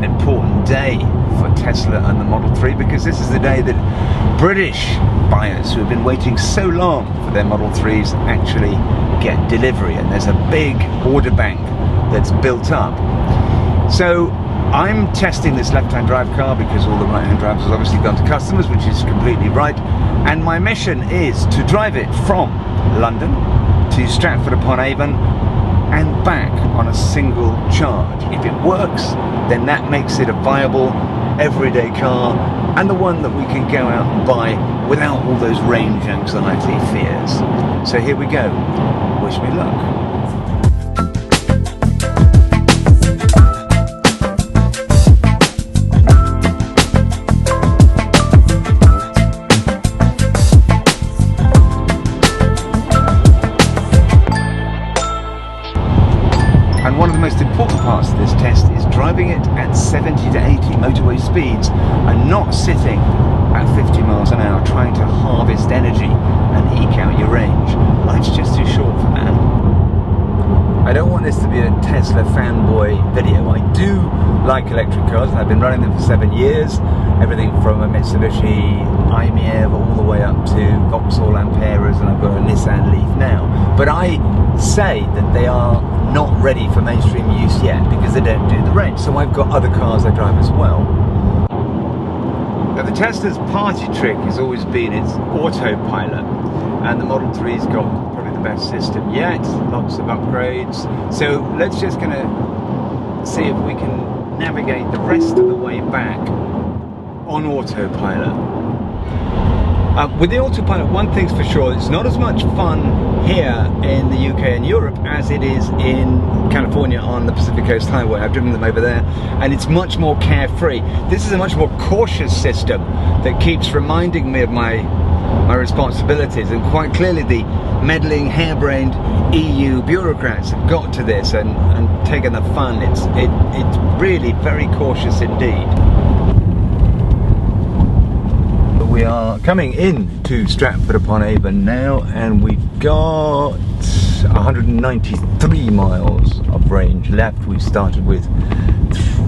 an important day for Tesla and the Model 3, because this is the day that British buyers who have been waiting so long for their Model 3s actually get delivery, and there's a big order bank that's built up. So I'm testing this left-hand drive car because all the right-hand drivers have obviously gone to customers, which is completely right, and my mission is to drive it from London to Stratford-upon-Avon and back on a single charge. If it works, then that makes it a viable everyday car, and the one that we can go out and buy without all those range anxiety fears. So here we go. Wish me luck. And one of the most important parts of this test is driving it at 70 to 80 motorway speeds and not sitting at 50 miles an hour trying to harvest energy and eke out your range. Life's just too short for that. I don't want this to be a Tesla fanboy video. I do like electric cars, and I've been running them for 7 years. Everything from a Mitsubishi i-MiEV all the way up to Vauxhall Amperas, and I've got a Nissan Leaf now. But I say that they are not ready for mainstream use yet because they don't do the range. So I've got other cars I drive as well. Now, the Tesla's party trick has always been its autopilot, and the Model 3's got probably the best system yet, lots of upgrades. So let's just gonna see if we can navigate the rest of the way back on autopilot. With the autopilot, one thing's for sure, it's not as much fun here in the UK and Europe as it is in California on the Pacific Coast Highway. I've driven them over there, and it's much more carefree. This is a much more cautious system that keeps reminding me of my responsibilities, and quite clearly the meddling, harebrained EU bureaucrats have got to this and taken the fun. It's really very cautious indeed. We are coming into Stratford-upon-Avon now, and we've got 193 miles of range left. We started with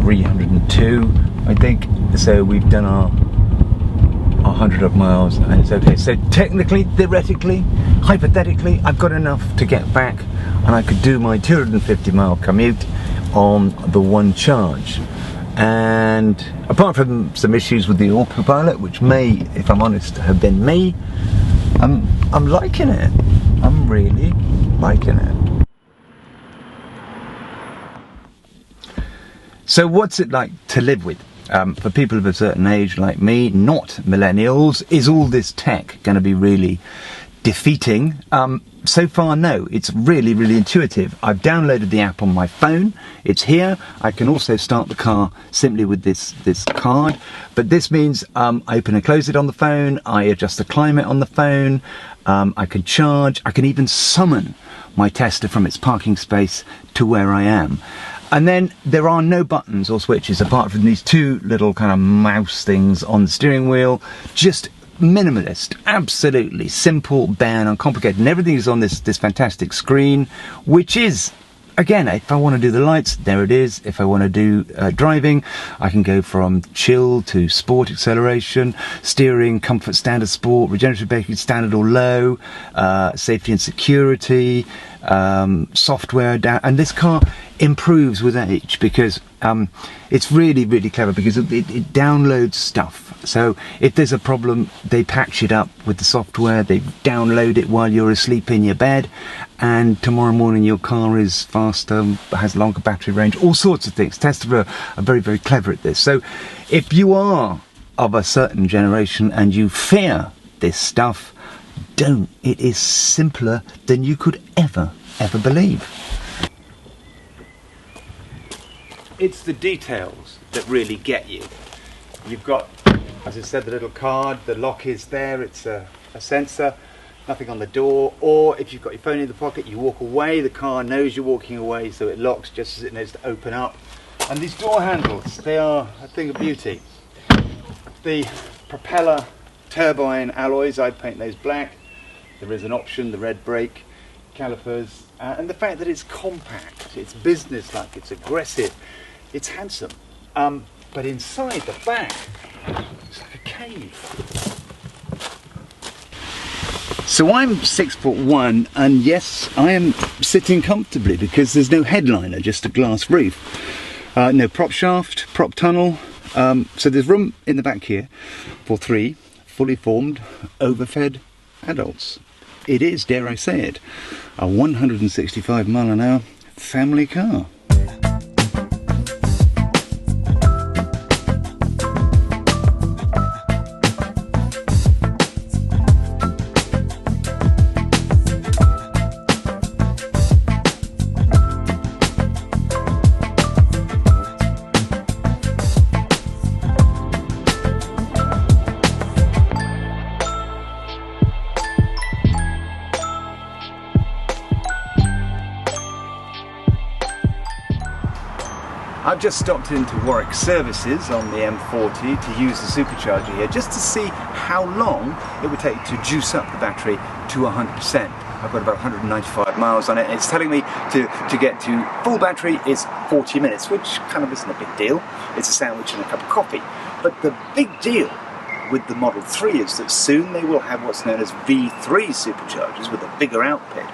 302, I think, so we've done our 100 odd miles, and it's okay. So technically, theoretically, hypothetically, I've got enough to get back, and I could do my 250 mile commute on the one charge. And apart from some issues with the autopilot, which may, if I'm honest, have been me, I'm liking it. I'm really liking it. So what's it like to live with? For people of a certain age like me, not millennials, is all this tech going to be really defeating? So far, no. It's really, really intuitive. I've downloaded the app on my phone. It's here. I can also start the car simply with this card. But this means I open and close it on the phone. I adjust the climate on the phone. I can charge. I can even summon my Tesla from its parking space to where I am. And then there are no buttons or switches apart from these two little kind of mouse things on the steering wheel. Just minimalist, absolutely simple, bare and uncomplicated, and everything is on this fantastic screen, which is, again, if I want to do the lights, there it is. If I want to do driving, I can go from chill to sport acceleration, steering, comfort, standard, sport, regenerative braking, standard or low, safety and security, software down, and this car improves with age because it's really, really clever because it downloads stuff. So if there's a problem, they patch it up with the software, they download it while you're asleep in your bed, and tomorrow morning your car is faster, has longer battery range, all sorts of things. Tesla are very, very clever at this. So if you are of a certain generation and you fear this stuff, don't. It is simpler than you could ever believe. It's the details that really get you. You've got, as I said, the little card, the lock is there, it's a sensor, nothing on the door, or if you've got your phone in the pocket, you walk away, the car knows you're walking away, so it locks just as it knows to open up. And these door handles, they are a thing of beauty. The propeller turbine alloys, I paint those black. There is an option, the red brake calipers, and the fact that it's compact, it's business-like, it's aggressive, it's handsome. But inside the back, it's like a cave. So I'm 6'1", and yes, I am sitting comfortably because there's no headliner, just a glass roof. No prop shaft, prop tunnel. So there's room in the back here for 3 fully formed, overfed adults. It is, dare I say it, a 165 mile an hour family car. I've just stopped into Warwick Services on the M40 to use the supercharger here just to see how long it would take to juice up the battery to 100%. I've got about 195 miles on it. It's telling me to get to full battery is 40 minutes, which kind of isn't a big deal. It's a sandwich and a cup of coffee. But the big deal with the Model 3 is that soon they will have what's known as V3 superchargers with a bigger output.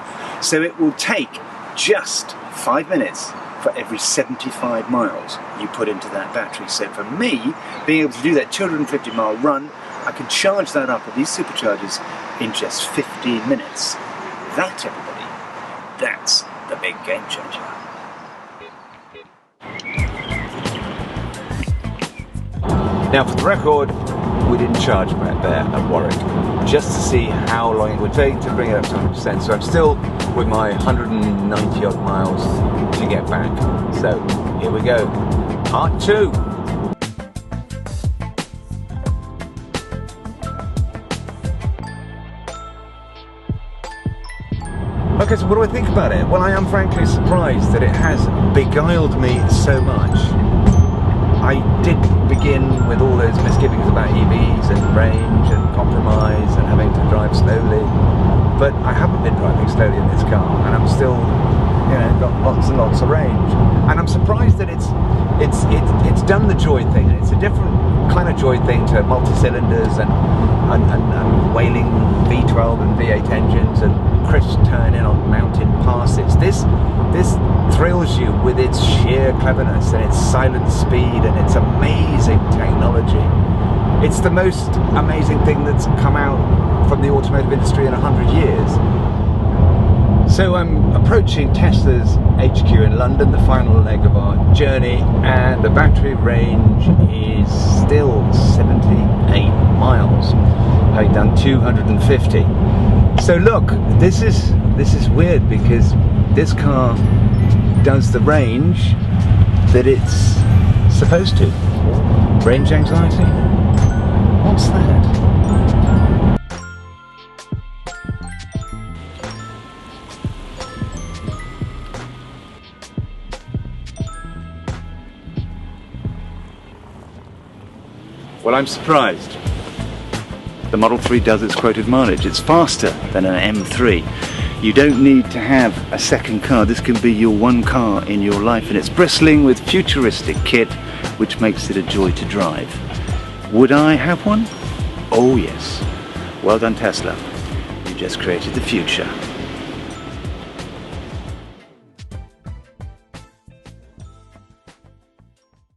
So it will take just 5 minutes for every 75 miles you put into that battery. So for me, being able to do that 250 mile run, I can charge that up at these superchargers in just 15 minutes. That, everybody, that's the big game changer. Now for the record, we didn't charge back there at Warwick, just to see how long it would take to bring it up to 100%. So I'm still with my 190 odd miles to get back. So here we go, part 2. Okay, so what do I think about it? Well, I am frankly surprised that it has beguiled me so much. I did begin with all those misgivings about EVs and range and compromise and having to drive slowly, but I haven't been driving slowly in this car, and I'm still, you know, got lots and lots of range. And I'm surprised that it's done the joy thing. It's a different kind of joy thing to multi-cylinders and wailing V12 and V8 engines and crisp turning on mountain passes. This thrills you with its sheer cleverness and its silent speed and its amazing technology. It's the most amazing thing that's come out from the automotive industry in 100 years. So I'm approaching Tesla's HQ in London, the final leg of our journey, and the battery range is still 78 miles, having done 250. So look, this is weird because this car does the range that it's supposed to. Range anxiety? What's that? Well, I'm surprised. The Model 3 does its quoted mileage. It's faster than an M3. You don't need to have a second car. This can be your one car in your life, and it's bristling with futuristic kit, which makes it a joy to drive. Would I have one? Oh yes. Well done, Tesla. You just created the future.